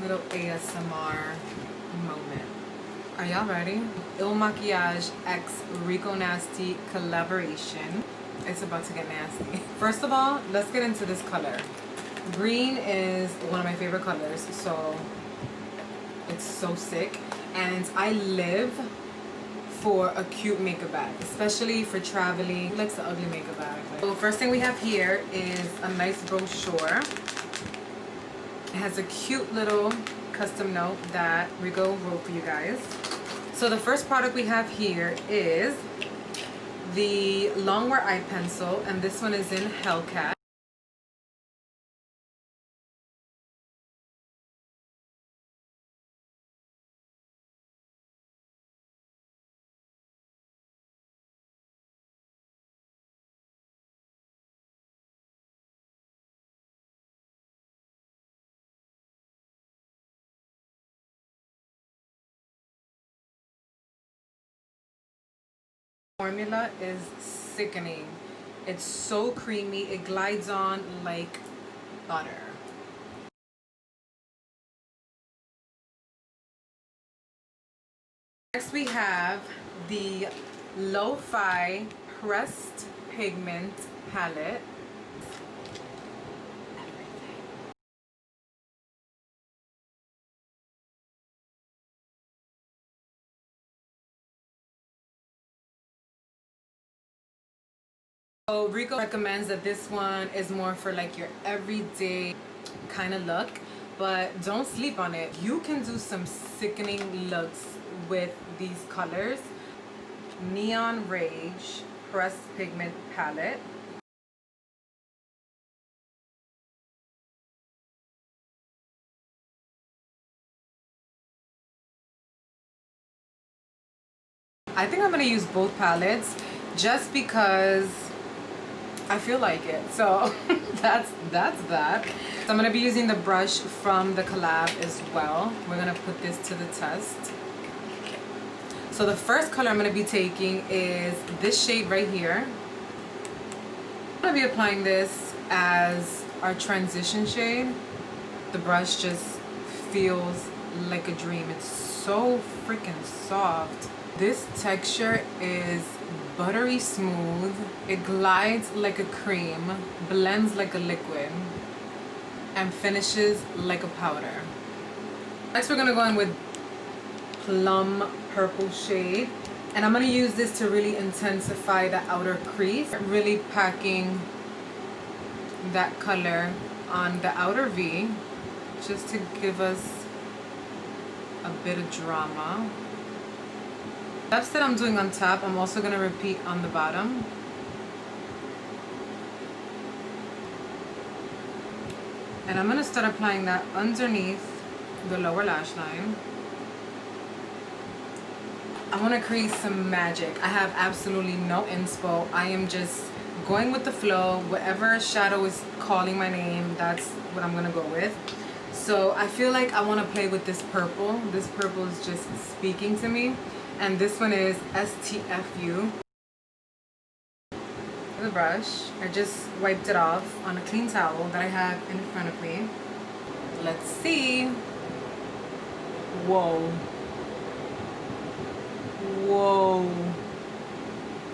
Little ASMR moment. Are y'all ready? MAKIAGE X Rico Nasty collaboration. It's about to get nasty. First of all, let's get into this color. Green is one of my favorite colors, so it's so sick. And I live for a cute makeup bag, especially for traveling. Who likes the ugly makeup bag? So first thing we have here is a nice brochure. It has a cute little custom note that Rico wrote for you guys. So the first product we have here is the Longwear Eye Pencil, and this one is in Hellcat. Formula is sickening. It's so creamy. It glides on like butter. Next we have the Lowfi Pressed Pigment palette. So Rico recommends that this one is more for like your everyday kind of look, but don't sleep on it. You can do some sickening looks with these colors. Neon Rage Pressed Pigment palette. I think I'm gonna use both palettes just because I feel like it. So that's that. So I'm gonna be using the brush from the collab as well. We're gonna put this to the test. So the first color I'm gonna be taking is this shade right here. I'm gonna be applying this as our transition shade. The brush just feels like a dream. It's so freaking soft. This texture is buttery smooth. It glides like a cream, blends like a liquid, and finishes like a powder. Next we're gonna go in with Plum Purple shade, and I'm gonna use this to really intensify the outer crease, really packing that color on the outer V just to give us a bit of drama. Steps that I'm doing on top, I'm also going to repeat on the bottom. And I'm going to start applying that underneath the lower lash line. I want to create some magic. I have absolutely no inspo. I am just going with the flow. Whatever shadow is calling my name, that's what I'm going to go with. So I feel like I want to play with this purple. This purple is just speaking to me. And this one is STFU. The brush, I just wiped it off on a clean towel that I have in front of me. Let's see. Whoa. Whoa.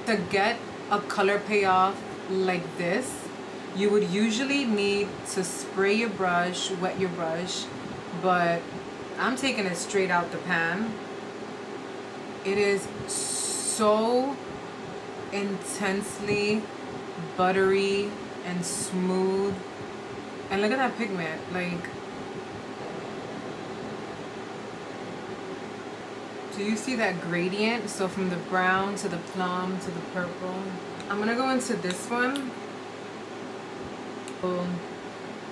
To get a color payoff like this, you would usually need to spray your brush, wet your brush, but I'm taking it straight out the pan. It is so intensely buttery and smooth. And look at that pigment. Like, do you see that gradient? So from the brown to the plum to the purple. I'm gonna go into this one.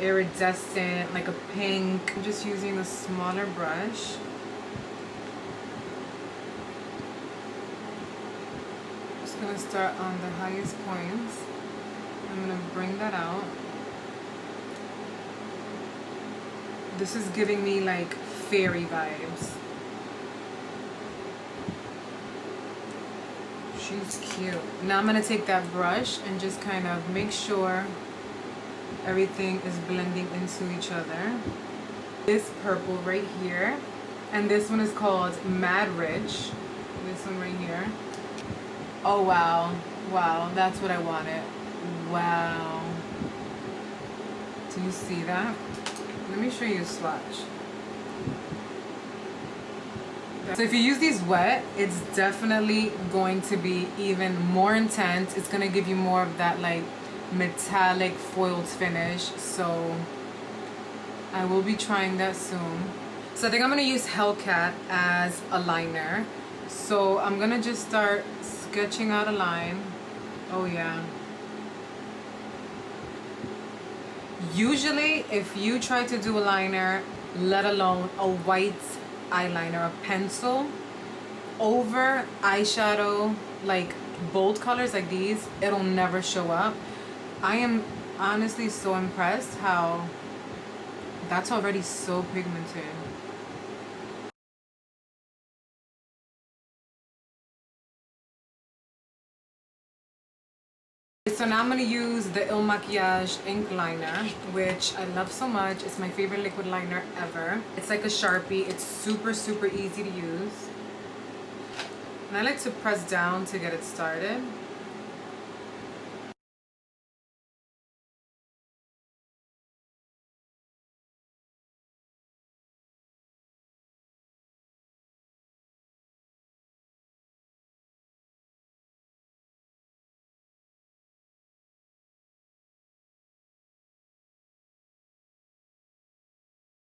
Iridescent, like a pink. I'm just using a smaller brush. I'm going to start on the highest points. I'm going to bring that out. This is giving me like fairy vibes. She's cute. Now I'm going to take that brush and just kind of make sure everything is blending into each other. this purple right here, and this one is called Mad Rich. This one right here. Oh wow, wow, that's what I wanted. Wow. Do you see that? Let me show you a swatch. So if you use these wet, it's definitely going to be even more intense. It's gonna give you more of that like metallic foiled finish. So I will be trying that soon. So I think I'm gonna use Hellcat as a liner. So I'm gonna just start sketching out a line. Oh yeah. Usually if you try to do a liner, let alone a white eyeliner, a pencil over eyeshadow, like bold colors like these, it'll never show up. I am honestly so impressed how that's already so pigmented. So now I'm going to use the MAKIAGE ink liner, which I love so much. It's my favorite liquid liner ever. It's like a Sharpie. It's super, super easy to use. And I like to press down to get it started.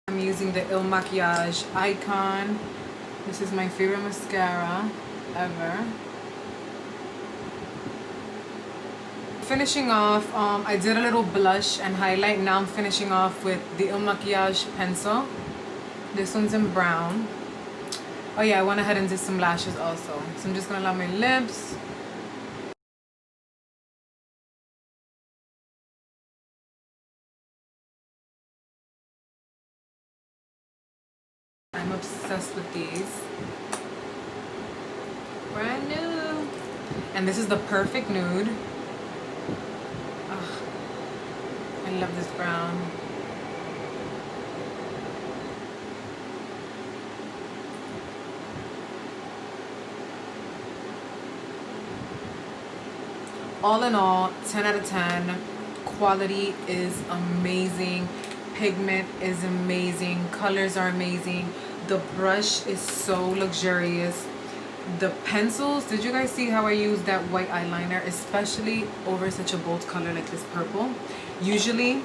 I'm using the MAKIAGE Icon. This is my favorite mascara ever. Finishing off, I did a little blush and highlight. Now I'm finishing off with the MAKIAGE pencil. This one's in brown. Oh yeah, I went ahead and did some lashes also. So I'm just gonna line my lips. I'm obsessed with these. Brand new. And this is the perfect nude. Ugh, I love this brown. All in all, 10 out of 10. Quality is amazing. Pigment is amazing. Colors are amazing. The brush is so luxurious. The pencils, did you guys see how I used that white eyeliner, especially over such a bold color like this purple? Usually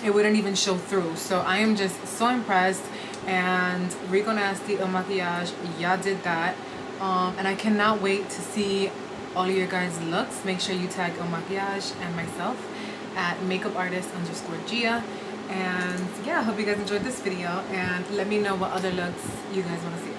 it wouldn't even show through. So I am just so impressed. And Rico Nasty MAKIAGE, y'all did that. And I cannot wait to see all of your guys' looks. Make sure you tag MAKIAGE and myself at makeupartist_Gia. And yeah, I hope you guys enjoyed this video, and let me know what other looks you guys want to see.